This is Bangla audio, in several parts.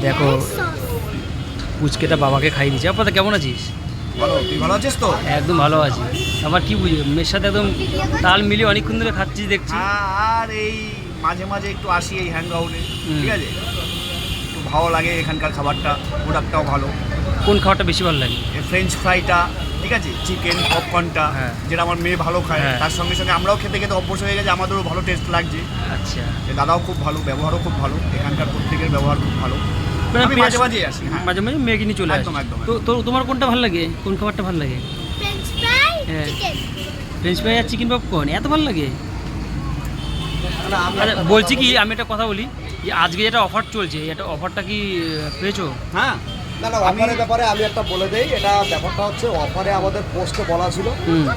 দেখো পুচকেটা বাবাকে খাইয়ে দিচ্ছে। আপা কেমন আছিস? ভালো, তুই ভালো আছিস তো? একদম ভালো আছি। আবার কি বুঝি মেয়ের সাথে একদম তাল মিলিয়ে অনেকক্ষণ ধরে খাচ্ছিস দেখছি। আর এই মাঝে মাঝে একটু আসি এই হ্যাং আউটে, ঠিক আছে? একটু ভালো লাগে এখানকার খাবারটা, প্রোডাক্টটাও ভালো। কোন খাবারটা বেশি ভালো লাগে? ফ্রেঞ্চ ফ্রাইটা, ঠিক আছে, চিকেন পপকর্নটা, হ্যাঁ। যেটা আমার মেয়ে ভালো খায়, হ্যাঁ। তার সঙ্গে সঙ্গে আমরাও খেতে খেতে অভ্যস্ত হয়ে গেছে, আমাদেরও ভালো টেস্ট লাগছে। আচ্ছা, দাদাও খুব ভালো, ব্যবহারও খুব ভালো, এখানকার প্রত্যেকের ব্যবহার খুব ভালো। আমি মাঝে মাঝে আসি, হ্যাঁ। মাঝে মাঝে মেয়েকে নিয়ে চলে আসি। একদম একদম। তো তোমার কোনটা ভালো লাগে? কোন খাবারটা ভালো লাগে? ফ্রেঞ্চ ফ্রাই হ্যাঁ। চিকেন। ফ্রেঞ্চ ফ্রাই আর চিকেন পপকর্ন এত ভালো লাগে? আচ্ছা, বলছি কি, আমি একটা কথা বলি, যে আজকে যেটা অফার চলছে, এটা অফারটা কি পেয়েছো? হ্যাঁ, না না, অফারের ব্যাপারে আমি একটা বলে দেই। এটা ব্যাপারটা হচ্ছে, অফারে আমাদের পোস্টে বলা ছিল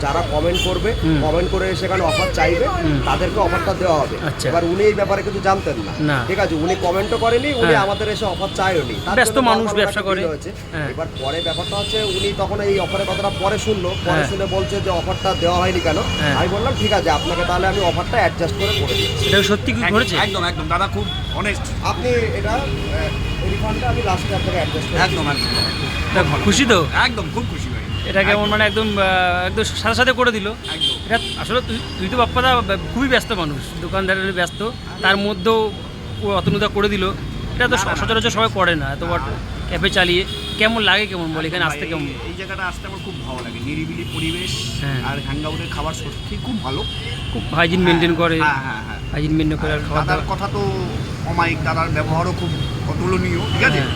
যারা কমেন্ট করবে, কমেন্ট করে সেখানে অফার চাইবে, তাদেরকে অফারটা দেওয়া হবে। আচ্ছা। এবার উনি এই ব্যাপারে কিছু জানতেন না। না, ঠিক আছে, উনি কমেন্টও করেনি, উনি হ্যাঁ। আমাদের এসে অফার চাইওনি। তার ব্যস্ত জন্য মানুষ, normal ব্যবসা একটা করে। deal হয়েছে। হ্যাঁ। এবার পরে ব্যাপারটা হচ্ছে, উনি তখন এই অফারের কথাটা পরে শুনলো, পরে হ্যাঁ। শুনে বলছে যে অফারটা দেওয়া হয়নি কেন। হ্যাঁ। আমি বললাম ঠিক আছে, আপনাকে তাহলে আমি অফারটা অ্যাডজাস্ট করে দিচ্ছি। এটা সত্যি কি করেছে? একদম একদম, দাদা খুব অনেস্ট। আপনি এটা রিফান্ডটা আমি লাস্টে আপনাকে অ্যাডজাস্ট করে একদম একদম, তা খুশি তো? একদম খুব খুশি ভাই। এটা কেমন মানে একদম একদম সাথে সাথে করে দিল। একদম। এটা আসলে তুই তো বাপ্পাদা খুবই ব্যস্ত মানুষ, দোকানদারের ব্যস্ত, তার মধ্যেও অতনুদা করে দিল। এটা তো না, না, না। সচরাচর সবাই করে না, এত বড় ক্যাফে চালিয়ে। কেমন লাগে, কেমন বল এখানে আসতে কেমন? এই জায়গাটা আসতে আমার খুব ভালো লাগে, নিরিবিলি পরিবেশ। হ্যাঁ। আর হ্যাং আউটের খাবার সত্যি খুব ভালো, খুব হাইজিন মেনটেন করে। হ্যাঁ হ্যাঁ হ্যাঁ। হাইজিন মেনটেন করে আর খাবার দাদার দাবার। কথা তো অমায়িক, দাদার ব্যবহারও খুব অতুলনীয়, ঠিক আছে? হ্যাঁ।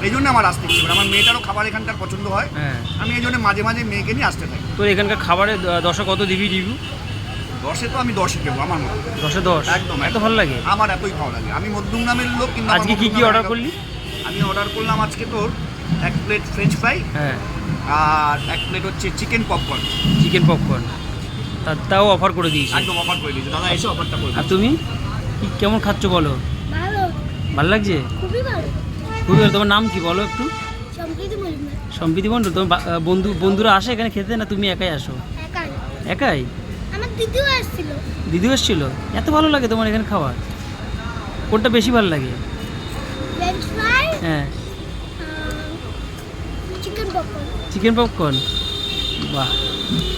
এই জন্য আমার আসতে ইচ্ছে করে। আমার মেয়েটারও খাবার এখানকার পছন্দ হয়, হ্যাঁ। আমি এই জন্য মাঝে মাঝে মেয়েকে নিয়ে আসতে থাকি। তোর এখানকার খাবারে 10-এ কত দিবি রিভিউ? 10-এ তো আমি 10-ই দেবো আমার মতো। 10-এ 10? একদম, এত ভালো লাগে? আমার এতই ভালো লাগে। আমি মধ্যম নামের লোক, কিন্তু আমার আজকে কি কি মধ্যম অর্ডার নামের করলি? আমি অর্ডার করলাম আজকে তোর 1 প্লেট ফ্রেঞ্চ ফ্রাই হ্যাঁ, আর 1 প্লেট হচ্ছে চিকেন পপকর্ন। Chicken popcorn. তাও অফার করে দিয়েছি। একদম অফার করে দিয়েছে দাদা, এসে অফারটা করে আর দিয়েছে। তুমি কেমন খাচ্ছ বলো? ভালো, ভালো লাগছে? খুবই ভালো। খুবই ভালো। তোমার নাম কি বলো একটু? সম্প্রীতি মজুমদার। সম্প্রীতি মণ্ডল। তোমার বন্ধুরা আসে এখানে খেতে, না তুমি একাই আসো? একাই। একাই? আমার দিদিও আসছিল। দিদিও এসেছিল? এত ভালো লাগে তোমার এখানে খাবার? কোনটা বেশি ভালো লাগে? ফ্রেঞ্চ ফ্রাই, হ্যাঁ, চিকেন পপকর্ন। Chicken popcorn. বাহ,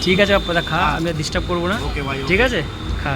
ঠিক আছে বাপ্পা, খা, আমি আর ডিস্টার্ব করবো না। ওকে ভাই, ঠিক আছে, খা।